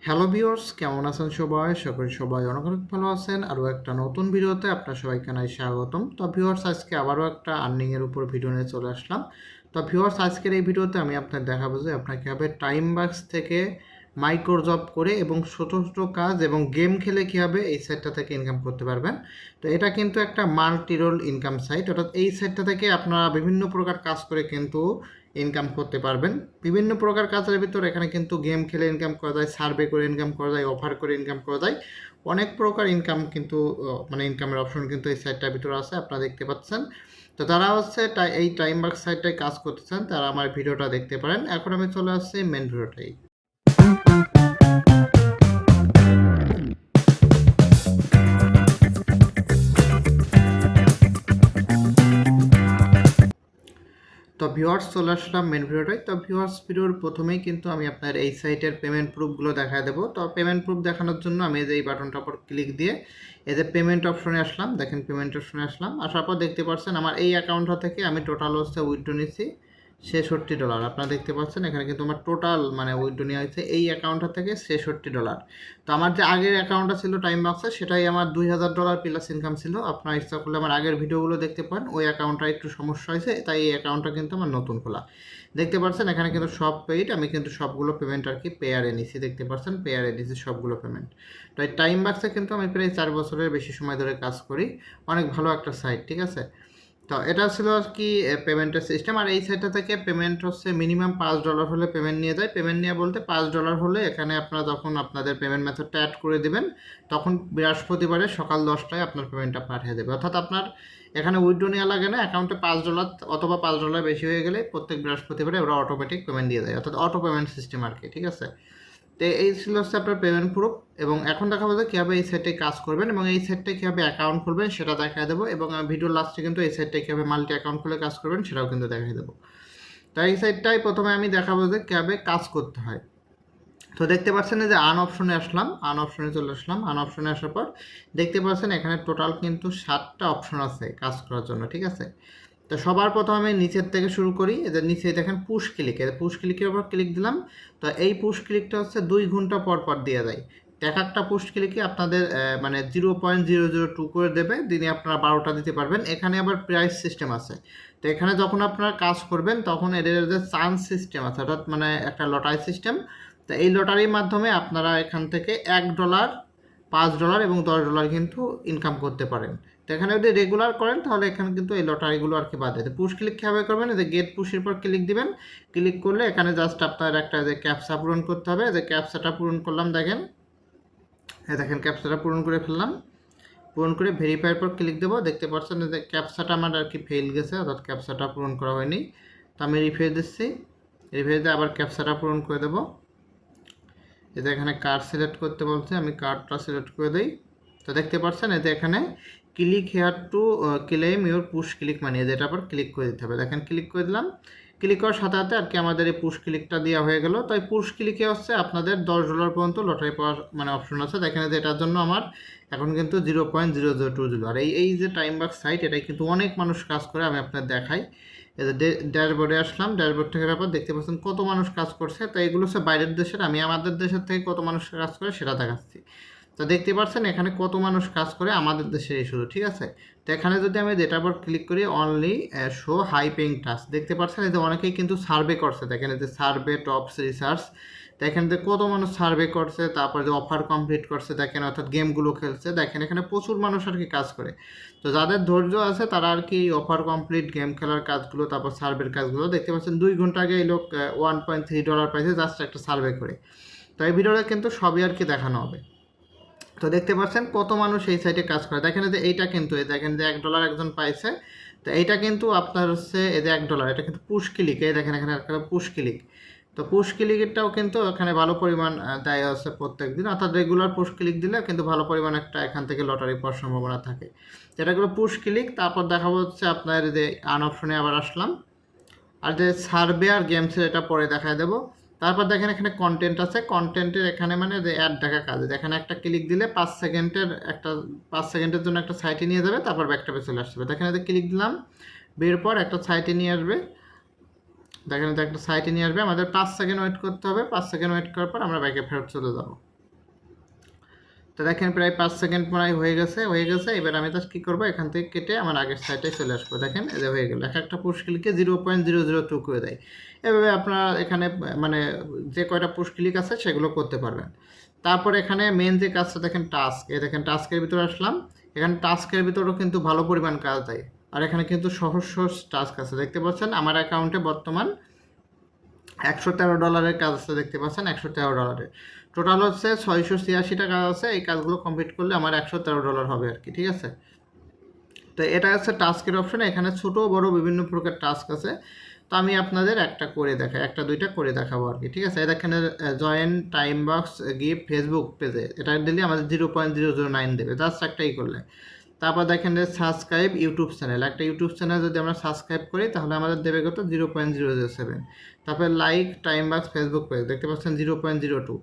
Hello viewers, কেমন আছেন সবাই? আশা করি সবাই অনেক অনেক ভালো আছেন। আরও একটা নতুন ভিডিওতে আপনার সবাইকে জানাই স্বাগতম। তো ভিউয়ার্স, আজকে আবারও একটা আর্নিংয়ের উপর ভিডিও নিয়ে চলে আসলাম। তো ভিউয়ার্স, আজকের এই ভিডিওতে আমি আপনাকে দেখাবো যে আপনাকে কীভাবে টাইম বাক্স থেকে মাইক্রো জব করে এবং ছোটো ছোটো কাজ এবং গেম খেলে কীভাবে এই সাইটটা থেকে ইনকাম করতে পারবেন। তো এটা কিন্তু একটা মাল্টি রোল ইনকাম সাইট, অর্থাৎ এই সাইটটা থেকে আপনারা বিভিন্ন প্রকার কাজ করে কিন্তু ইনকাম করতে পারবেন। বিভিন্ন প্রকার কাজের ভিতর এখানে কিন্তু গেম খেলে ইনকাম করা যায়, সার্ভে করে ইনকাম করা যায়, অফার করে ইনকাম করা যায়। অনেক প্রকার ইনকাম কিন্তু মানে ইনকামের অপশন কিন্তু এই সাইটটার ভিতরে আছে, আপনারা দেখতে পাচ্ছেন। তো তারা হচ্ছে এই টাইম বাক্স সাইটটায় কাজ করতেছেন, তারা আমার ভিডিওটা দেখতে পারেন। এখন আমি চলে আসছি মেন ভিডিওটাই। তো ভিউয়ার্স, চলে আসলাম মেন ভিডিওটাই। তো ভিউয়ার্স, ভিডিওর প্রথমেই কিন্তু আমি আপনার এই সাইটের পেমেন্ট প্রুফগুলো দেখা দেবো। তো পেমেন্ট প্রুফ দেখানোর জন্য আমি এই বাটনটার উপর ক্লিক দিয়ে এই যে পেমেন্ট অপশনে আসলাম। দেখেন, পেমেন্ট অপশনে আসলাম, আসার পর দেখতে পাচ্ছেন আমার এই অ্যাকাউন্টটা থেকে আমি টোটাল হচ্ছে উইথড্র নিয়েছি $66। আপনারা দেখতে পাচ্ছেন এখানে কিন্তু আমার টোটাল মানে উইথড্র নেওয়া হয়েছে এই অ্যাকাউন্টটা থেকে $66। তো আমার যে আগের অ্যাকাউন্টটা ছিল টাইম বক্সে, সেটাই আমার $2000 প্লাস ইনকাম ছিল। আপনারা ইচ্ছা করলে আমার আগের ভিডিওগুলো দেখতে পারেন। ওই অ্যাকাউন্টটা একটু সমস্যা হয়েছে, তাই এই অ্যাকাউন্টটা কিন্তু আমার নতুন খোলা। দেখতে পাচ্ছেন এখানে কিন্তু সব পেইড, আমি কিন্তু সবগুলো পেমেন্ট আর কি পেয়ারে নিছি। দেখতে পাচ্ছেন পেয়ারে নিছি সবগুলো পেমেন্ট। তো এই টাইম বক্সে কিন্তু আমি প্রায় 4 বছরের বেশি সময় ধরে কাজ করি। অনেক ভালো একটা সাইট, ঠিক আছে। তো এটা ছিল আর কি পেমেন্টের সিস্টেম। আর এই সাইটটা থেকে পেমেন্ট হচ্ছে মিনিমাম $5 হলে পেমেন্ট নিয়ে যায়। পেমেন্ট নিয়ে বলতে $5 হলে এখানে আপনারা যখন আপনাদের পেমেন্ট মেথডটা অ্যাড করে দেবেন, তখন বৃহস্পতিবারে সকাল 10টায় আপনার পেমেন্টটা পাঠিয়ে দেবে। অর্থাৎ আপনার এখানে উইথড্র নেওয়া লাগে না, অ্যাকাউন্টে $5 অথবা $5 বেশি হয়ে গেলে প্রত্যেক বৃহস্পতিবারে ওরা অটোমেটিক পেমেন্ট দিয়ে দেয়, অর্থাৎ অটো পেমেন্ট সিস্টেম আর কি, ঠিক আছে। তো এই ছিল হচ্ছে আপনার পেমেন্ট প্রুফ। এবং এখন দেখাবো যে কীভাবে এই সাইটে কাজ করবেন এবং এই সাইটে কীভাবে অ্যাকাউন্ট খুলবেন সেটা দেখা দেবো। এবং ভিডিওর লাস্টে কিন্তু এই সাইটে কীভাবে মাল্টি অ্যাকাউন্ট খুলে কাজ করবেন সেটাও কিন্তু দেখাই দেবো। তো এই সাইটটাই প্রথমে আমি দেখাবো যে কীভাবে কাজ করতে হয়। তো দেখতে পাচ্ছেন যে আন অপশনে আসলাম, আন অপশনে চলে আসলাম। আন অপশনে আসার পর দেখতে পাচ্ছেন এখানে টোটাল কিন্তু 7টা অপশন আছে কাজ করার জন্য, ঠিক আছে। তো সবার প্রথমে আমি নিচের থেকে শুরু করি। এদের নিচে দেখেন পুশ ক্লিক, এদের পুশ ক্লিকের উপর ক্লিক দিলাম। তো এই পুশ ক্লিকটা হচ্ছে 2 ঘন্টা পর পর দেওয়া যায়। এক একটা পুশ ক্লিকে আপনাদের মানে 0.002 করে দেবে, দিনে আপনারা 12টা দিতে পারবেন। এখানে আবার প্রাইস সিস্টেম আছে। তো এখানে যখন আপনারা কাজ করবেন তখন এদের যে চান্স সিস্টেম আছে, অর্থাৎ মানে একটা লটারি সিস্টেম। তো এই লটারির মাধ্যমে আপনারা এখান থেকে $1, $5 এবং $10 কিন্তু ইনকাম করতে পারেন। তো এখানে যদি রেগুলার করেন তাহলে এখানে কিন্তু এই লটারিগুলো আর কি বাদ দেয়। পুশ ক্লিক কীভাবে করবেন, যে গেট পুশের পর ক্লিক দিবেন। ক্লিক করলে এখানে জাস্ট আপনার একটা যে ক্যাপচা পূরণ করতে হবে, যে ক্যাপচাটা পূরণ করলাম। দেখেন দেখেন ক্যাপচাটা পূরণ করে ফেললাম। পূরণ করে ভেরিফাইয়ের পর ক্লিক দেবো। দেখতে পাচ্ছেন যে ক্যাপচাটা আমার আর কি ফেল গেছে, অর্থাৎ ক্যাপচাটা পূরণ করা হয়নি। তো আমি রিফ্রেশ দিচ্ছি, রিফ্রেশ দিয়ে আবার ক্যাপচাটা পূরণ করে দেবো। এই যে এখানে কার্ড সিলেক্ট করতে বলছে, আমি কার্ডটা সিলেক্ট করে দিই। তো দেখতে পাচ্ছেন এই যে এখানে click here to claim your push click money, যেটা আবার ক্লিক করে দিতে হবে। দেখেন ক্লিক করে দিলাম। ক্লিক করার সাথে সাথে আর কি আমাদের এই পুশ ক্লিকটা দেওয়া হয়ে গেল। তো এই পুশ ক্লিকে হচ্ছে আপনাদের $10 পর্যন্ত লটারি পাওয়ার মানে অপশন আছে। দেখেন যে এটার জন্য আমার এখন কিন্তু 0.0020। আর এই যে টাইম বাক্স সাইট, এটাই কিন্তু অনেক মানুষ কাজ করে, আমি আপনার দেখাই। এই যে ড্যাশবোর্ডে আসলাম, ড্যাশবোর্ড থেকে ব্যাপার দেখতে পাচ্ছেন কত মানুষ কাজ করছে। তো এইগুলো হচ্ছে বাইরের দেশের, আমি আমাদের দেশের থেকে কত মানুষ কাজ করে সেটা দেখাচ্ছি। তো দেখতে পাচ্ছেন এখানে কত মানুষ কাজ করে আমাদের দেশের শুধু, ঠিক আছে। তো এখানে যদি আমি ডেটার উপর ক্লিক করি, only show high paying task, দেখতে পাচ্ছেন এই যে অনেকেই কিন্তু সার্ভে করছে। দেখেন এই যে সার্ভে টপস রিসার্চ, দেখেন যে কত মানুষ সার্ভে করছে, তারপর যে অফার কমপ্লিট করছে দেখেন, অর্থাৎ গেমগুলো খেলছে। দেখেন এখানে প্রচুর মানুষ আর কি কাজ করে। তো যাদের ধৈর্য আছে তারা আর কি অফার কমপ্লিট গেম খেলার কাজগুলো, তারপর সার্ভের কাজগুলো দেখতে পাচ্ছেন। 2 ঘন্টা আগে এই লোক $1.3 পাইছে জাস্ট একটা সার্ভে করে। তো এই ভিডিওটা কিন্তু সবই আর কি দেখানো হবে। তো দেখতে পাচ্ছেন কত মানুষ এই সাইটে কাজ করে। দেখেন যে এইটা কিন্তু দেখেন যে $1 একজন পাইছে। তো এইটা কিন্তু আপনার হচ্ছে এই যে $1, এটা কিন্তু পুশ ক্লিক। এই দেখেন এখানে একটা পুশ ক্লিক। তো পুশ ক্লিকেরটাও কিন্তু এখানে ভালো পরিমাণ দেয় আছে প্রত্যেক দিন, অর্থাৎ রেগুলার পুশ ক্লিক দিলে কিন্তু ভালো পরিমাণ একটা এখান থেকে লটারি পাওয়ার সম্ভাবনা থাকে। যেটাগুলো পুশ ক্লিক। তারপর দেখা হচ্ছে আপনার যে আন অপশনে আবার আসলাম। আর যে সার্ভে আর গেমসের এটা পরে দেখায় দেবো। তারপর দেখেন এখানে কন্টেন্ট আছে, কন্টেন্টের এখানে মানে যে অ্যাড দেখা কাজ, দেখেন একটা ক্লিক দিলে 5 সেকেন্ডের জন্য একটা সাইটে নিয়ে যাবে, তারপর ব্যাকটাপে চলে আসবে। দেখেন এতে ক্লিক দিলাম, বের পর একটা সাইটে নিয়ে আসবে। দেখেন এতে একটা সাইটে নিয়ে আসবে, আমাদের 5 সেকেন্ড ওয়েট করতে হবে। 5 সেকেন্ড ওয়েট করার পর আমরা ব্যাকে ফেরত চলে যাবো। তো দেখেন প্রায় 5 সেকেন্ড প্রায় হয়ে গেছে। এবার আমি জাস্ট কী করবো, এখান থেকে কেটে আমার আগের সাইডে চলে আসবো। দেখেন এই যে হয়ে গেল, একটা পুশ ক্লিকে 0.002 করে দেয়। এভাবে আপনারা এখানে মানে যে কয়টা পুশ ক্লিক আছে সেগুলো করতে পারবেন। তারপর এখানে মেন যে কাজটা দেখেন টাস্ক, এই দেখেন টাস্কের ভিতরে আসলাম। এখানে টাস্কের ভিতরেও কিন্তু ভালো পরিমাণ কাজ দেয়, আর এখানে কিন্তু সহজ সহজ টাস্ক আছে দেখতে পাচ্ছেন। আমার অ্যাকাউন্টে বর্তমান $113 কাজ আছে দেখতে পাচ্ছেন, $113 টোটাল হচ্ছে 686টা কাজ আছে। এই কাজগুলো কমপ্লিট করলে আমার $113 হবে আর কি, ঠিক আছে। তো এটা হচ্ছে টাস্কের অপশন। এখানে ছোট বড় বিভিন্ন প্রকার টাস্ক আছে। তো আমি আপনাদের একটা করে দেখাই, একটা দুইটা করে দেখাবো আর কি, ঠিক আছে। এখানে join time box gift Facebook পেজে, এটা দিলে আমাদের 0.009 দেবে জাস্ট একটাই করলে। তারপর দেখেন যে সাবস্ক্রাইব ইউটিউব চ্যানেল, একটা ইউটিউব চ্যানেল যদি আমরা সাবস্ক্রাইব করি তাহলে আমাদের দেবে কত, 0.007। তারপর like time box Facebook page দেখতে পাচ্ছেন 0.02।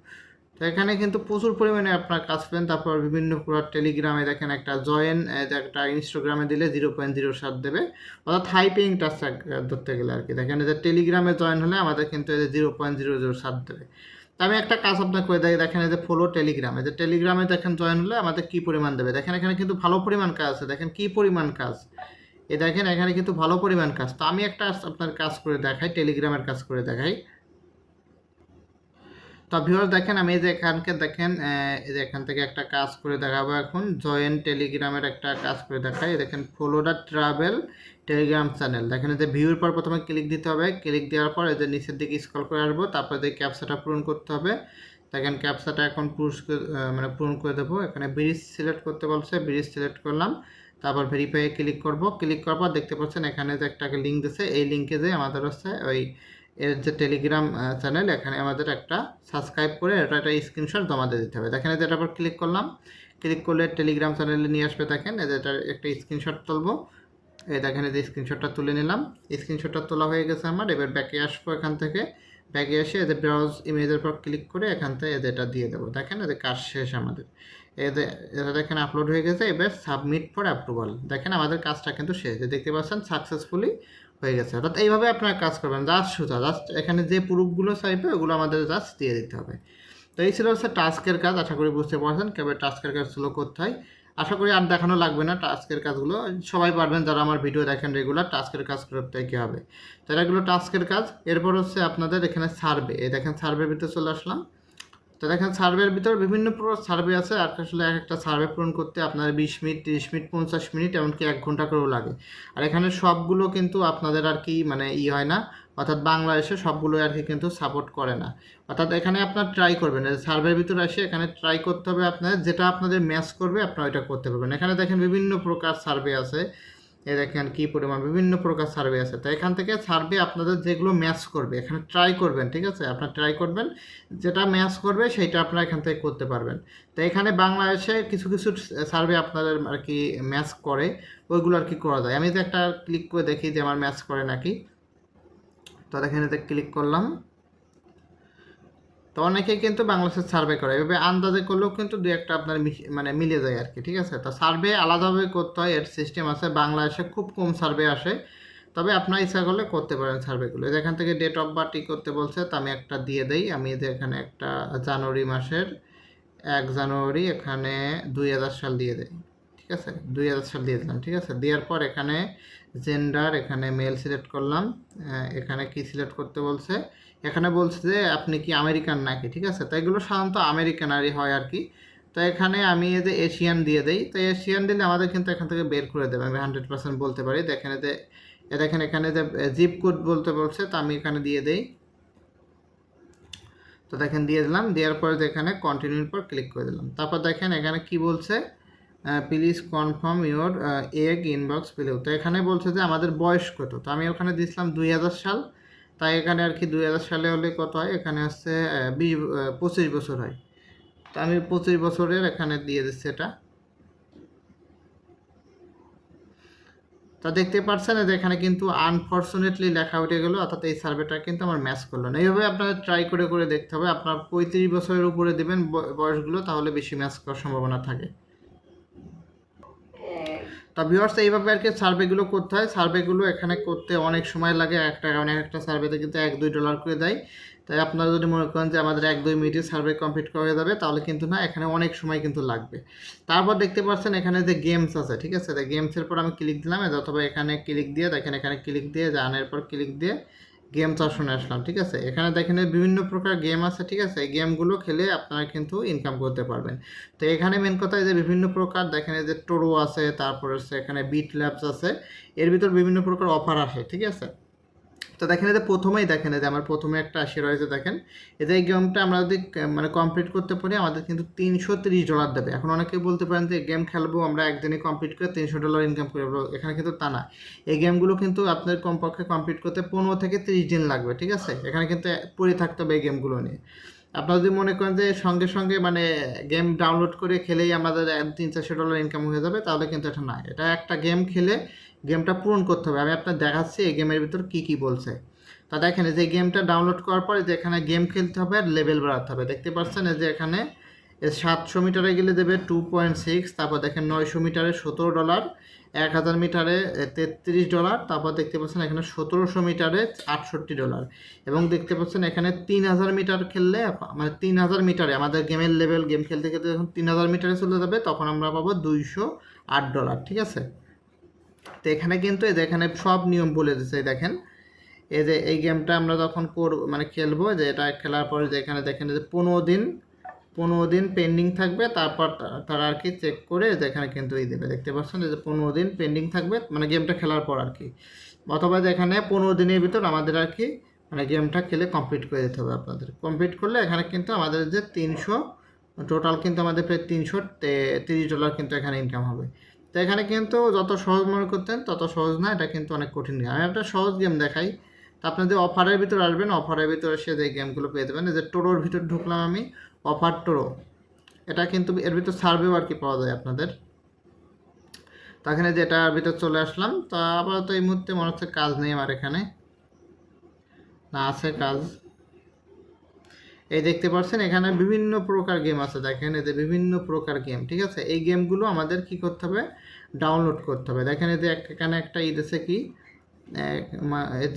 তো এখানে কিন্তু প্রচুর পরিমাণে আপনার কাজ পেন। তারপর বিভিন্ন প্রকার টেলিগ্রামে দেখেন একটা জয়েন, একটা ইনস্টাগ্রামে দিলে 0.07 দেবে, অর্থাৎ হাইপিং টাচ ধরতে গেলে আর কি। দেখেন যে টেলিগ্রামে জয়েন হলে আমাদের কিন্তু 0.007 দেবে। তো আমি একটা কাজ আপনার করে দেয়, দেখেন এই যে ফলো টেলিগ্রামে, যে টেলিগ্রামে দেখেন জয়েন হলে আমাদের কী পরিমাণ দেবে। দেখেন এখানে কিন্তু ভালো পরিমাণ কাজ আছে, দেখেন কী পরিমাণ কাজ, দেখেন এখানে কিন্তু ভালো পরিমাণ কাজ। তো আমি একটা আপনার কাজ করে দেখাই, টেলিগ্রামের কাজ করে দেখাই। তো ভিউয়ার্স দেখেন আমি এই যে এখানকে দেখেন এই যে এখান থেকে একটা কাজ করে দেখাবো এখন, জয়েন টেলিগ্রামের একটা কাজ করে দেখাই। দেখেন follow the travel Telegram channel, দেখেন এই যে ভিউর পর প্রথমে ক্লিক দিতে হবে, ক্লিক দেওয়ার পর এই যে নিচের দিকে স্ক্রল করে আসবো, তারপর যে ক্যাপচাটা পূরণ করতে হবে। দেখেন ক্যাপচাটা এখন মানে পূরণ করে দেবো। এখানে ব্রিজ সিলেক্ট করতে বলছে, ব্রিজ সিলেক্ট করলাম, তারপর ভেরিফাইয়ে ক্লিক করব। ক্লিক করার পর দেখতে পাচ্ছেন এখানে যে একটা লিঙ্ক দিচ্ছে, এই লিঙ্কে যে আমাদের হচ্ছে ওই এর যে টেলিগ্রাম চ্যানেল, এখানে আমাদের একটা সাবস্ক্রাইব করে এটা একটা স্ক্রিনশট জমা দিয়ে দিতে হবে। দেখেন এটার উপর ক্লিক করলাম, ক্লিক করলে টেলিগ্রাম চ্যানেলে নিয়ে আসবে। দেখেন এটার একটা স্ক্রিনশট তুলবো, এই দেখেন এই যে স্ক্রিনশটটা তুলে নিলাম। স্ক্রিনশটটা তোলা হয়ে গেছে আমার। এবার ব্যাকে আসবো, এখান থেকে ব্যাকে এসে এদের ব্রাউজ ইমেজের পর ক্লিক করে এখান থেকে এটা দিয়ে দেবো। দেখেন এদের কাজ শেষ আমাদের, এটা দেখেন আপলোড হয়ে গেছে। এবার সাবমিট ফর অ্যাপ্রুভাল, দেখেন আমাদের কাজটা কিন্তু শেষ, দেখতে পাচ্ছেন সাকসেসফুলি হয়ে গেছে। অর্থাৎ এইভাবে আপনারা কাজ করবেন, জাস্ট এখানে যে প্রুফগুলো চাইবে ওগুলো আমাদের জাস্ট দিয়ে দিতে হবে। তো এই ছিল হচ্ছে টাস্কের কাজ। আশা করি বুঝতে পারছেন কীভাবে টাস্কের কাজগুলো করতে হয়। আশা করি আর দেখানো লাগবে না টাস্কের কাজগুলো, সবাই পারবেন যারা আমার ভিডিও দেখেন রেগুলার, টাস্কের কাজ করতে কী হবে। তো এগুলো টাস্কের কাজ। এরপর হচ্ছে আপনাদের এখানে সার্ভে, এই দেখেন সার্ভের ভিতরে চলে আসলাম। তো দেখেন সার্ভের ভিতর বিভিন্ন প্রকার সার্ভে আছে, আর আসলে এক একটা সার্ভে পূরণ করতে আপনার 20 মিনিট 30 মিনিট 50 মিনিট এমনকি 1 ঘন্টা করেও লাগে। আর এখানে সবগুলো কিন্তু আপনাদের আর কি মানে হয় না, অর্থাৎ বাংলাদেশে সবগুলো আর কি কিন্তু সাপোর্ট করে না। অর্থাৎ এখানে আপনার ট্রাই করবেন, সার্ভের ভিতরে এসে এখানে ট্রাই করতে হবে আপনাদের, যেটা আপনাদের ম্যাচ করবে আপনারা ওইটা করতে পারবেন। এখানে দেখেন বিভিন্ন প্রকার সার্ভে আছে, দেখেন কী পরিমাণ বিভিন্ন প্রকার সার্ভে আছে। তো এখান থেকে সার্ভে আপনাদের যেগুলো ম্যাচ করবে এখানে ট্রাই করবেন, ঠিক আছে। আপনার ট্রাই করবেন, যেটা ম্যাচ করবে সেইটা আপনারা এখান থেকে করতে পারবেন। তো এখানে বাংলাদেশে কিছু কিছু সার্ভে আপনাদের আর কি ম্যাচ করে, ওইগুলো আর কি করা যায়। আমি যে একটা ক্লিক করে দেখি যে আমার ম্যাচ করে নাকি। তো দেখেন এতে ক্লিক করলাম। তো অনেকেই কিন্তু বাংলাদেশের সার্ভে করে, এভাবে আন্দাজে করলেও কিন্তু দু একটা আপনার মানে মিলে যায় আর কি, ঠিক আছে। তো সার্ভে আলাদাভাবে করতে হয়, এর সিস্টেম আছে। বাংলাদেশে খুব কম সার্ভে আসে, তবে আপনার ইচ্ছা করলে করতে পারেন সার্ভেগুলো। এখান থেকে ডেট অফ বার্থ করতে বলছে, তো আমি একটা দিয়ে দেই। আমি এখানে একটা জানুয়ারি মাসের 1 জানুয়ারি এখানে 2000 সাল দিয়ে দেই, ঠিক আছে। 2000 সাল দিয়ে দিলাম, ঠিক আছে। দেওয়ার পর এখানে জেন্ডার, এখানে মেল সিলেক্ট করলাম। এখানে কি সিলেক্ট করতে বলছে, এখানে বলছে যে আপনি কি আমেরিকান নাকি, ঠিক আছে। তো এগুলো সাধারণত আমেরিকানারই হয় আর কি। তো এখানে আমি এই যে এশিয়ান দিয়ে দেই। তো এশিয়ান দিলে আমাদের কিন্তু এখান থেকে বের করে দেবে, আমি 100% বলতে পারি। দেখেন দেখেন এখানে যে জিপ কোড বলতে বলছে, তো আমি এখানে দিয়ে দেই। তো দেখেন দিয়ে দিলাম, দেওয়ার পরে এখানে কন্টিনিউর পর ক্লিক করে দিলাম। তারপর দেখেন এখানে কি বলছে, please confirm your egg inbox below. তো এখানে বলছে যে আমাদের বয়স কত, তো আমি ওখানে দিয়েছিলাম 2000 সাল। তাই এখানে আর কি 2000 সালে হলে কত হয়, এখানে আসছে 25 বছর হয়। তো আমি 25 বছরের এখানে দিয়ে দিচ্ছি এটা। তা দেখতে পাচ্ছেন যে এখানে কিন্তু আনফর্চুনেটলি লেখা উঠে গেল, অর্থাৎ এই সার্ভেটা কিন্তু আমার ম্যাচ করলো না। এইভাবে আপনাদের ট্রাই করে করে দেখতে হবে। আপনার 35 বছরের উপরে দেবেন বয়সগুলো, তাহলে বেশি ম্যাচ করার সম্ভাবনা থাকে। তা ভিউয়ার্স এইভাবে আর কি সার্ভেগুলো করতে হয়। সার্ভেগুলো এখানে করতে অনেক সময় লাগে, একটা সার্ভেতে কিন্তু $1-2 করে দেয়। তাই আপনারা যদি মনে করেন যে আমাদের 1-2 মিনিটে সার্ভে কমপ্লিট করা যাবে, তাহলে কিন্তু না, এখানে অনেক সময় কিন্তু লাগবে। তারপর দেখতে পাচ্ছেন এখানে যে গেমস আছে, ঠিক আছে, গেমসের পর আমি ক্লিক দিলাম, অথবা এখানে ক্লিক দিয়ে দেখেন, এখানে ক্লিক দিয়ে জানের পর ক্লিক দিয়ে গেমস অপশনে আসলাম, ঠিক আছে। এখানে দেখেন বিভিন্ন প্রকার গেম আছে, ঠিক আছে। এই গেমগুলো খেলে আপনারা কিন্তু ইনকাম করতে পারবেন। তো এখানে মেন কথা যে বিভিন্ন প্রকার দেখেন, যে টোরো আছে, তারপর হচ্ছে এখানে বিট ল্যাবস আছে, এর ভিতর বিভিন্ন প্রকার অফার আসে, ঠিক আছে। তো দেখেন, যে প্রথমেই দেখেন, যে আমার প্রথমে একটা আসি রয়েছে, দেখেন এই গেমটা আমরা যদি মানে কমপ্লিট করতে পারি, আমাদের কিন্তু $330 দেবে। এখন অনেকেই বলতে পারেন যে গেম খেলবো আমরা একদিনে কমপ্লিট করে $300 ইনকাম করবো, এখানে কিন্তু তা না। এই গেমগুলো কিন্তু আপনার কমপক্ষে কমপ্লিট করতে 15 থেকে 30 দিন লাগবে, ঠিক আছে। এখানে কিন্তু পড়ে থাকতে হবে এই গেমগুলো নিয়ে। আপনারা যদি মনে করেন যে সঙ্গে সঙ্গে মানে গেম ডাউনলোড করে খেলেই আমাদের $300-400 ইনকাম হয়ে যাবে, তাহলে কিন্তু এটা না। এটা একটা গেম খেলে গেমটা পূরণ করতে হবে। আমি আপনার দেখাচ্ছি এই গেমের ভিতর কী কী বলছে। তা দেখেন, যে গেমটা ডাউনলোড করার পরে যে এখানে গেম খেলতে হবে আর লেভেল বাড়াতে হবে, দেখতে পাচ্ছেন যে এখানে 700 মিটারে গেলে দেবে 2.6, তারপর দেখেন 900 মিটারে $17, 1000 মিটারে $33, তারপর দেখতে পাচ্ছেন এখানে 1700 মিটারে $68, এবং দেখতে পাচ্ছেন এখানে 3000 মিটার খেললে, মানে 3000 মিটারে আমাদের গেমের লেভেল, গেম খেলতে খেলতে যখন 3000 মিটারে চলে যাবে, তখন আমরা পাবো $208, ঠিক আছে। তো এখানে কিন্তু এই যে এখানে সব নিয়ম বলে দিচ্ছে, দেখেন এই যে এই গেমটা আমরা যখন মানে খেলবো, যে এটা খেলার পরে যে এখানে দেখেন যে 15 দিন পেন্ডিং থাকবে, তারপর তারা আর কি চেক করে যেখানে কিন্তু এই দেবে, দেখতে পাচ্ছেন যে 15 দিন পেন্ডিং থাকবে মানে গেমটা খেলার পর আর কি, অথবা যেখানে 15 দিনের ভিতর আমাদের আর কি মানে গেমটা খেলে কমপ্লিট করে দিতে হবে আপনাদের। কমপ্লিট করলে এখানে কিন্তু আমাদের যে 300 টোটাল কিন্তু আমাদের প্রায় $330 কিন্তু এখানে ইনকাম হবে। তো এখানে কিন্তু যত সহজ মনে করতেন তত সহজ না, এটা কিন্তু অনেক কঠিন গেম। আমি একটা সহজ গেম দেখাই। তো আপনাদের অফারের ভিতরে আসবেন, অফারের ভিতরে এসে যে গেমগুলো পেয়ে দেবেন, এই যে টোরোর ভিতর ঢুকলাম আমি, অফার টোরো, এটা কিন্তু এর ভিতর সার্ভেও আর কি পাওয়া যায় আপনাদের। তো এখানে যেটার ভিতর চলে আসলাম। তো আপাতত এই মুহূর্তে মনে হচ্ছে কাজ নেই আমার এখানে, না আছে কাজ। এই দেখতে পাচ্ছেন এখানে বিভিন্ন প্রকার গেম আছে, দেখেন এতে বিভিন্ন প্রকার গেম, ঠিক আছে। এই গেমগুলো আমাদের কি করতে হবে, ডাউনলোড করতে হবে। দেখেন এতে এখানে একটা আছে কি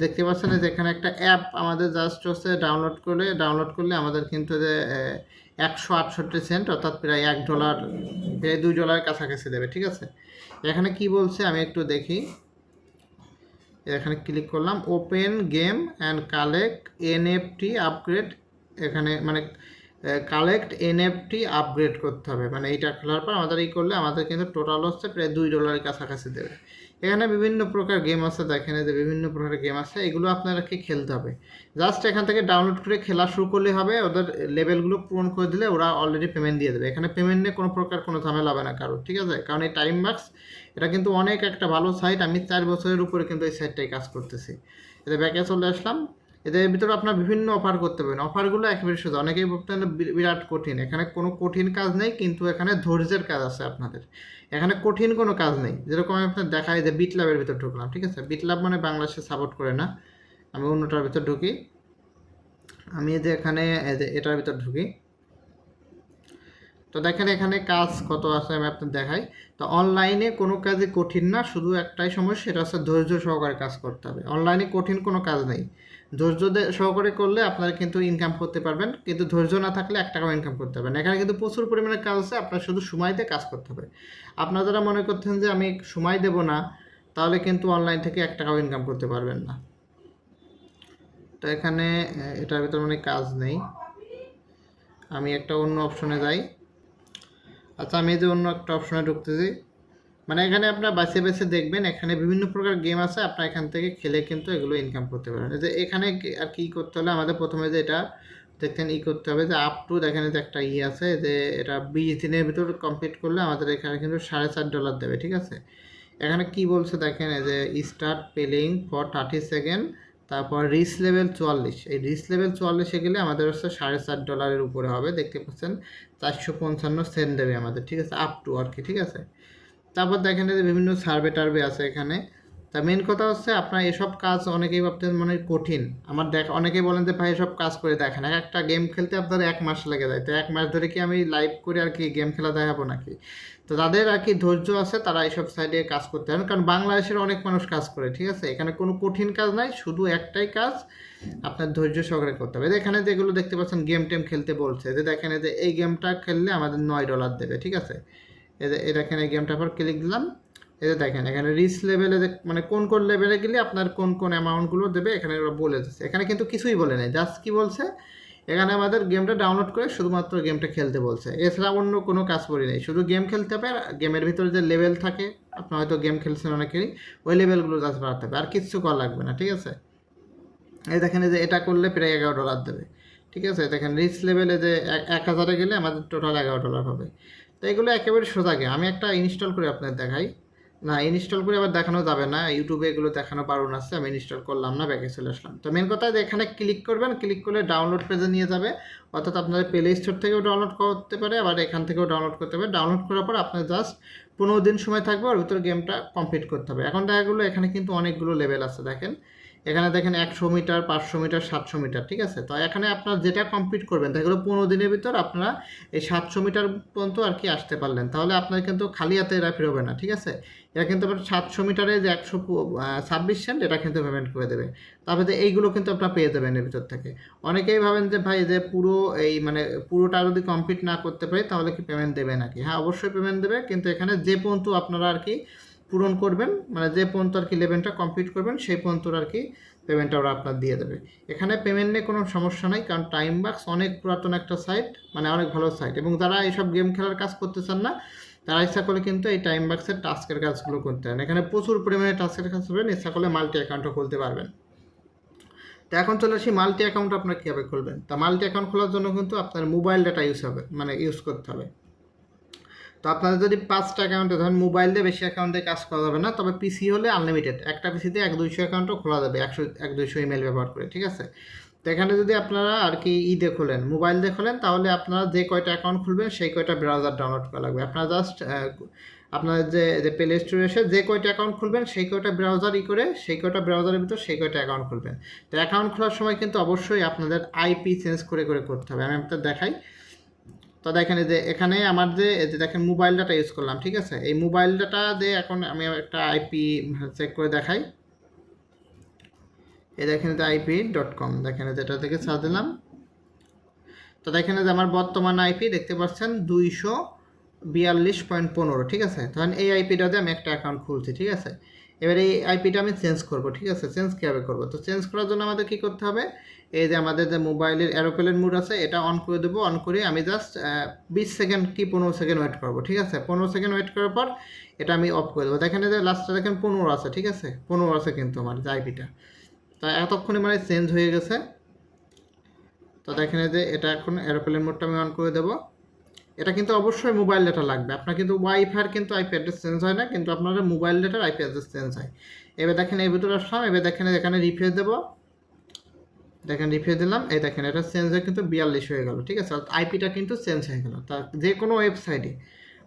দেখতে পাচ্ছেন যে এখানে একটা অ্যাপ আমাদের জাস্ট হচ্ছে ডাউনলোড করলে আমাদের কিন্তু যে 168 সেন্ট, অর্থাৎ প্রায় $1, প্রায় $2 কাছাকাছি দেবে, ঠিক আছে। এখানে কি বলছে আমি একটু দেখি। এখানে ক্লিক করলাম, open game and collect NFT upgrade. এখানে মানে কালেক্ট এনএফটি আপগ্রেড করতে হবে, মানে এইটা খেলার পর আমাদের এই করলে আমাদের কিন্তু টোটাল হচ্ছে প্রায় $2 কাছাকাছি দেবে। এখানে বিভিন্ন প্রকার গেম আছে, দেখেন যে বিভিন্ন প্রকার গেম আছে, এগুলো আপনাদেরকে খেলতে হবে। জাস্ট এখান থেকে ডাউনলোড করে খেলা শুরু করলে হবে, ওদের লেভেলগুলো পূরণ করে দিলে ওরা অলরেডি পেমেন্ট দিয়ে দেবে। এখানে পেমেন্ট নিয়ে কোনো প্রকার কোনো ঝামেলা হবে না কারো, ঠিক আছে। কারণ এই টাইম মার্কস এটা কিন্তু অনেক একটা ভালো সাইট, আমি 4 বছরের উপরে কিন্তু এই সাইটটাই কাজ করতেছি। এতে ব্যাকে চলে আসলাম। এদের ভিতরে আপনার বিভিন্ন অফার করতে পারেন, অফারগুলো একেবারে সোজা। অনেকেই বলতেন বিরাট কঠিন, এখানে কোনো কঠিন কাজ নেই, কিন্তু এখানে ধৈর্যের কাজ আছে আপনাদের। এখানে কঠিন কোনো কাজ নেই। যেরকম আমি আপনার দেখাই যে বিট ল্যাবের ভিতর ঢুকলাম, ঠিক আছে। বিট ল্যাব মানে বাংলাদেশে সাপোর্ট করে না, আমি অন্যটার ভিতর ঢুকি। আমি যে এখানে এটার ভিতর ঢুকি, তো দেখেন এখানে কাজ কত আছে আমি আপনার দেখাই। তো অনলাইনে কোনো কাজই কঠিন না, শুধু একটাই সমস্যা, সেটা হচ্ছে ধৈর্য সহকারে কাজ করতে হবে। অনলাইনে কঠিন কোনো কাজ নেই, ধৈর্য সহকারে করলে আপনারা কিন্তু ইনকাম করতে পারবেন, কিন্তু ধৈর্য না থাকলে 1 টাকাও ইনকাম করতে পারবেন। এখানে কিন্তু প্রচুর পরিমাণে কাজ আছে, আপনার শুধু সময় দিয়ে কাজ করতে হবে। আপনারা যারা মনে করছেন যে আমি সময় দেব না, তাহলে কিন্তু অনলাইন থেকে 1 টাকাও ইনকাম করতে পারবেন না। তো এখানে এটার ভিতরে মানে কাজ নেই, আমি একটা অন্য অপশনে যাই। আচ্ছা, আমি যে অন্য একটা অপশনে ঢুকতেছি, মানে এখানে আপনার বেছে বেছে দেখবেন, এখানে বিভিন্ন প্রকার গেম আছে, আপনার এখান থেকে খেলে কিন্তু এগুলো ইনকাম করতে পারেন। যে এখানে আর কি করতে হলে আমাদের প্রথমে যে এটা দেখেন করতে হবে, যে আপ টু দেখেন যে একটা আছে, যে এটা 20 দিনের ভিতর কমপ্লিট করলে আমাদের এখানে কিন্তু $4.5 দেবে, ঠিক আছে। এখানে কি বলছে দেখেন, যে স্টার্ট প্লেইং ফর 30 সেকেন্ড, তারপর রিচ লেভেল 44, এই রিচ লেভেল 44-এ গেলে আমাদের হচ্ছে $4.5 উপরে হবে, দেখতে পাচ্ছেন 455 সেন্ট দেবে আমাদের, ঠিক আছে, আপ টু আর কি, ঠিক আছে। তারপর দেখেন যে বিভিন্ন সার্ভে টার্ভে আছে এখানে, তা মেন কথা হচ্ছে আপনার এসব কাজ অনেকেই ভাবতেন মনে হয় কঠিন। আমার অনেকেই বলেন যে ভাই এসব কাজ করে দেখেন, একটা গেম খেলতে আপনার 1 মাস লেগে যায়, তো 1 মাস ধরে কি আমি লাইভ করে আর কি গেম খেলা দেখাবো নাকি? তো যাদের আর কি ধৈর্য আছে তারা এইসব সাইডে কাজ করতে পারেন, কারণ বাংলাদেশের অনেক মানুষ কাজ করে, ঠিক আছে? এখানে কোনো কঠিন কাজ নাই, শুধু একটাই কাজ আপনার ধৈর্য সহকারে করতে হবে। এখানে যেগুলো দেখতে পাচ্ছেন গেম টেম খেলতে বলছে, যে দেখেন যে এই গেমটা খেললে আমাদের $9 দেবে, ঠিক আছে? এই দেখেন এই গেমটার পর ক্লিক দিলাম, এই যে দেখেন এখানে রিচ লেভেলে মানে কোন কোন লেভেলে গেলে আপনার কোন কোন অ্যামাউন্টগুলো দেবে এখানে ওরা বলে দিচ্ছে। এখানে কিন্তু কিছুই বলে নেই, জাস্ট কি বলছে, এখানে আমাদের গেমটা ডাউনলোড করে শুধুমাত্র গেমটা খেলতে বলছে, এছাড়া অন্য কোনো কাজ করি নেই। শুধু গেম খেলতে হবে, আর গেমের ভিতরে যে লেভেল থাকে, আপনার হয়তো গেম খেলছেন অনেকেরই, ওই লেভেলগুলো জাস্ট বাড়াতে হবে, আর কিচ্ছু করা লাগবে না, ঠিক আছে? এই দেখেন যে এটা করলে প্রায় $11 দেবে, ঠিক আছে? দেখেন রিচ লেভেলে যে 1000-এ গেলে আমাদের টোটাল $11 হবে। তো এগুলো একেবারে সোজা গেম। আমি একটা ইনস্টল করে আপনাদের দেখাই। না, ইনস্টল করে আবার দেখানো যাবে না, ইউটিউবে এগুলো দেখানো বারণ আছে, আমি ইনস্টল করলাম না, ব্যাকে চলে আসলাম। তো মেন কথা যে এখানে ক্লিক করবেন, ক্লিক করলে ডাউনলোড পেজে নিয়ে যাবে, অর্থাৎ আপনার প্লে স্টোর থেকেও ডাউনলোড করতে পারে, আবার এখান থেকেও ডাউনলোড করতে পারে। ডাউনলোড করার পর আপনার জাস্ট 15 দিন সময় থাকবে, ওর ভিতরে গেমটা কমপ্লিট করতে হবে। এখন দেখা গেলো এখানে কিন্তু অনেকগুলো লেভেল আছে, দেখেন এখানে দেখেন 100 মিটার, 500 মিটার, 700 মিটার, ঠিক আছে? তো এখানে আপনার যেটা কমপ্লিট করবেন দেখা গেলো 15 দিনের ভিতর আপনারা এই 700 মিটার পর্যন্ত আর কি আসতে পারলেন, তাহলে আপনার কিন্তু খালি হাতে এরা ফিরবে না, ঠিক আছে? এটা কিন্তু আবার 700 মিটারে যে 126 সেন্ট এটা কিন্তু পেমেন্ট করে দেবে। তারপরে এইগুলো কিন্তু আপনারা পেয়ে যাবেন এর ভিতর থেকে। অনেকেই ভাবেন যে ভাই যে পুরো এই মানে পুরোটা যদি কমপ্লিট না করতে পারি তাহলে কি পেমেন্ট দেবে নাকি? হ্যাঁ, অবশ্যই পেমেন্ট দেবে, কিন্তু এখানে যে পর্যন্ত আপনারা আর কি পূরণ করবেন, মানে যে পর্যন্ত আর কি লেভেলটা কমপ্লিট করবেন সেই পর্যন্ত আর কি পেমেন্টটা ওরা আপনার দিয়ে দেবে। এখানে পেমেন্ট নিয়ে কোনো সমস্যা নাই, কারণ টাইম বাক্স অনেক পুরাতন একটা সাইট, মানে অনেক ভালো সাইট, এবং যারা এইসব গেম খেলার কাজ করতে চান না তারা ইচ্ছা করলে কিন্তু এই টাইম বাক্সের টাস্কের কাজগুলো করতে পারেন। এখানে প্রচুর পরিমাণে টাস্কের কাজ করবেন, ইচ্ছা করলে মাল্টি অ্যাকাউন্টও খুলতে পারবেন। তো এখন চলে আসি মাল্টি অ্যাকাউন্ট আপনার কীভাবে খুলবেন। তা মাল্টি অ্যাকাউন্ট খোলার জন্য কিন্তু আপনার মোবাইল ডাটা ইউজ করতে হবে। তো আপনাদের যদি 5টা অ্যাকাউন্টে, ধরেন মোবাইল দিয়ে বেশি অ্যাকাউন্টে কাজ করা যাবে না, তবে পিসি হলে আনলিমিটেড, একটা পিসিতে 100-200 অ্যাকাউন্টও খোলা যাবে 100-200 ইমেল ব্যবহার করে, ঠিক আছে? তো এখানে যদি আপনারা আর কি দিয়ে খোলেন, মোবাইল দিয়ে খোলেন, তাহলে আপনারা যে কয়টা অ্যাকাউন্ট খুলবেন সেই কয়টা ব্রাউজার ডাউনলোড করা লাগবে। আপনারা জাস্ট আপনার যে প্লে স্টোরে এসে যে কয়টা অ্যাকাউন্ট খুলবেন সেই কয়টা ব্রাউজার করে সেই কয়টা ব্রাউজারের ভিতর সেই কয়টা অ্যাকাউন্ট খুলবেন। তো অ্যাকাউন্ট খোলার সময় কিন্তু অবশ্যই আপনাদের আইপি চেঞ্জ করে করতে হবে। আমি আপনাদের দেখাই। তো দেখেন যে এখানে আমার যে দেখেন মোবাইল ডাটা ইউজ করলাম, ঠিক আছে? এই মোবাইল ডাটা দিয়ে এখন আমি একটা আইপি চেক করে দেখাই। এই দেখেন যে IP.com, দেখেন যেটা থেকে সার্চ দিলাম, তো দেখেন যে আমার বর্তমান আইপি দেখতে পাচ্ছেন 242.15, ঠিক আছে? তখন এই আইপিটা দিয়ে আমি একটা অ্যাকাউন্ট খুলছি, ঠিক আছে? এবার এই আইপিটা আমি চেঞ্জ করব, ঠিক আছে? চেঞ্জ কীভাবে করবো? তো চেঞ্জ করার জন্য আমাদের কী করতে হবে, এই যে আমাদের যে মোবাইলের এরোপ্লেন মোড আছে এটা অন করে দেবো। অন করে আমি জাস্ট 20 সেকেন্ড কি 15 সেকেন্ড ওয়েট করবো, ঠিক আছে? 15 সেকেন্ড ওয়েট করার পর এটা আমি অফ করে দেবো। দেখেন যে লাস্টে দেখেন 15 আছে, ঠিক আছে? 15 আছে কিন্তু আমার যে আইপিটা, তা এতক্ষণে মানে চেঞ্জ হয়ে গেছে। তো দেখেন যে এটা এখন এরোপ্লেন মোডটা আমি অন করে দেবো। এটা কিন্তু অবশ্যই মোবাইল ডাটা লাগবে আপনার, কিন্তু ওয়াইফাইয়ের কিন্তু আইপি অ্যাড্রেস চেঞ্জ হয় না, কিন্তু আপনাদের মোবাইল ডাটার আইপি অ্যাড্রেস চেঞ্জ হয়। এবার দেখেন এর ভিতরে আসলাম, এবার দেখেন এখানে রিফ্রেশ দেবো, দেখেন রিফ্রেশ দিলাম, এই দেখেন এটা চেঞ্জ হয়ে কিন্তু 42 হয়ে গেল, ঠিক আছে? আইপিটা কিন্তু চেঞ্জ হয়ে গেল। তা যে কোনো ওয়েবসাইটে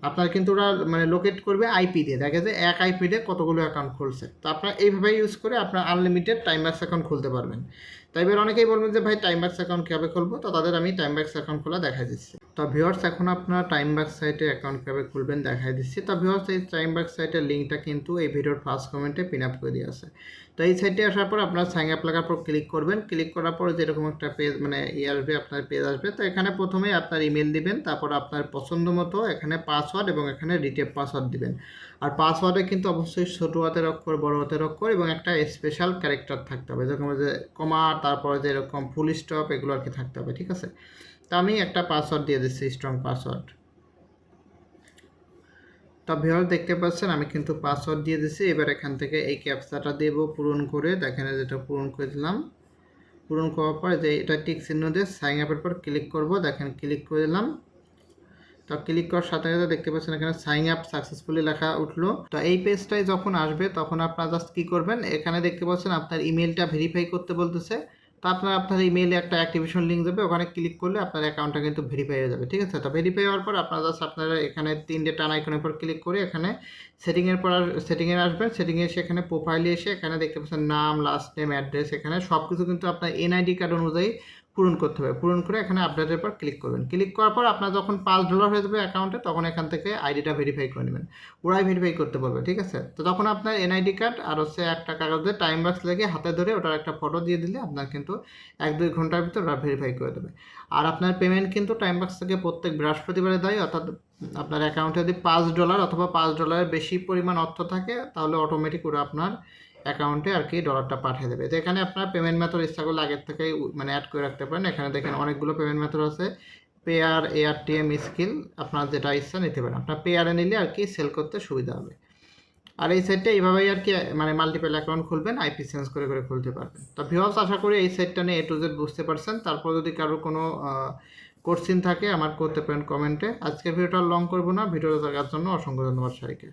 আপনার কিন্তু ওরা মানে লোকেট করবে আইপি দিয়ে, দেখে যে এক আইপি দিয়ে কতগুলো অ্যাকাউন্ট খুলছে। তো আপনার এইভাবে ইউজ করে আপনার আনলিমিটেড টাইমবাক্স অ্যাকাউন্ট খুলতে পারবেন। তাই এবার অনেকেই বলবেন যে ভাই টাইমবাক্স অ্যাকাউন্ট কীভাবে খুলবো, তো তাদের আমি টাইমবাক্স অ্যাকাউন্ট খোলা দেখাই দিচ্ছি। তো ভিউয়ার্স এখন আপনার টাইমবাক্স সাইটে অ্যাকাউন্ট কীভাবে খুলবেন দেখাই দিচ্ছি। তো ভিউয়ার্স এই টাইমবাক্স সাইটের লিঙ্কটা কিন্তু এই ভিডিওর ফার্স্ট কমেন্টে পিন আপ করে দিয়ে আছে। তো এই সাইটে আসার পর আপনার সাইন আপ লেখার পর ক্লিক করবেন, ক্লিক করার পর যেরকম একটা পেজ মানে আসবে, আপনার পেজ আসবে। তো এখানে প্রথমে আপনার ইমেল দিবেন, তারপর আপনার পছন্দ মতো এখানে পাসওয়ার্ড এবং এখানে রিটেপ পাসওয়ার্ড দিবেন। আর পাসওয়ার্ডে কিন্তু অবশ্যই ছোটো হাতের অক্ষর, বড় হাতের অক্ষর এবং একটা স্পেশাল ক্যারেক্টার থাকতে হবে, যেরকম যে কমা, তারপরে যে এরকম ফুল স্টপ, এগুলো আর কি থাকতে হবে, ঠিক আছে? তো আমি একটা পাসওয়ার্ড দিয়ে দিচ্ছি, স্ট্রং পাসওয়ার্ড। তো ভিউয়ার দেখতে পাচ্ছেন আমি কিন্তু পাসওয়ার্ড দিয়ে দিচ্ছি। এবার এখান থেকে এই ক্যাপচাটা দেব পূরণ করে, দেখেন যেটা পূরণ করে দিলাম। পূরণ করার পর যে এটা টিক চিহ্ন দিয়ে সাইন আপের পর ক্লিক করব, দেখেন ক্লিক করে দিলাম। তো ক্লিক করার সাথে সাথে দেখতে পাচ্ছেন এখানে সাইন আপ সাকসেসফুলি লেখা উঠলো। তো এই পেজটাই যখন আসবে তখন আপনারা জাস্ট কী করবেন, এখানে দেখতে পাচ্ছেন আপনার ইমেলটা ভেরিফাই করতে বলতেছে। তো আপনার ইমেইলে একটা অ্যাক্টিভেশন লিঙ্ক যাবে, ওখানে ক্লিক করলে আপনার অ্যাকাউন্টটা কিন্তু ভেরিফাই হয়ে যাবে। ঠিক আছে, তো ভেরিফাই হওয়ার পর আপনারা এখানে 3টে টান আইকনের উপর ক্লিক করে এখানে সেটিংয়ে আসবেন। সেটিংয়ে এসে এখানে প্রোফাইলে এসে এখানে দেখতে পাচ্ছেন নাম, লাস্ট নেম, অ্যাড্রেস, এখানে সব কিছু কিন্তু আপনার এনআইডি কার্ড অনুযায়ী পূরণ করতে হবে। পূরণ করে এখানে আপডেটের পর ক্লিক করবেন। ক্লিক করার পর আপনার যখন $5 হয়ে যাবে অ্যাকাউন্টে, তখন এখান থেকে আইডিটা ভেরিফাই করে নেবেন। ওরাই ভেরিফাই করতে পারবে। ঠিক আছে, তো তখন আপনার এনআইডি কার্ড আর হচ্ছে একটা কাগজে টাইম বক্স লেগে হাতে ধরে ওটার একটা ফটো দিয়ে দিলে আপনার কিন্তু 1-2 ঘন্টার ভিতর ওরা ভেরিফাই করে দেবে। আর আপনার পেমেন্ট কিন্তু টাইম বক্স থেকে প্রত্যেক বৃহস্পতিবারে দেয়, অর্থাৎ আপনার অ্যাকাউন্টে যদি $5 অথবা $5 বেশি পরিমাণ অর্থ থাকে, তাহলে অটোমেটিক ওরা আপনার অ্যাকাউন্টে আর কি ডলারটা পাঠিয়ে দেবে। তো এখানে আপনার পেমেন্ট মেথড ইচ্ছা করলে আগের থেকেই মানে অ্যাড করে রাখতে পারেন। এখানে দেখেন অনেকগুলো পেমেন্ট মেথড আছে, পেয়ার, এআরটিএম, স্কিল, আপনার যেটা ইচ্ছা নিতে পারেন। আপনার পেয়ারে নিলে আর কি সেল করতে সুবিধা হবে। আর এই সাইটটা এইভাবেই আর কি মানে মাল্টিপল অ্যাকাউন্ট খুলবেন, আইপি চেঞ্জ করে করে খুলতে পারবেন। তো ভিউয়ার্স, আশা করি এই সাইটটা নিয়ে A to Z বুঝতে পারছেন। তারপর যদি কারোর কোনো কোশ্চেন থাকে আমার করতে পারেন কমেন্টে। আজকের ভিডিওটা লং করবো না, ভিডিওটা দেখার জন্য অসংখ্য ধন্যবাদ সবাইকে।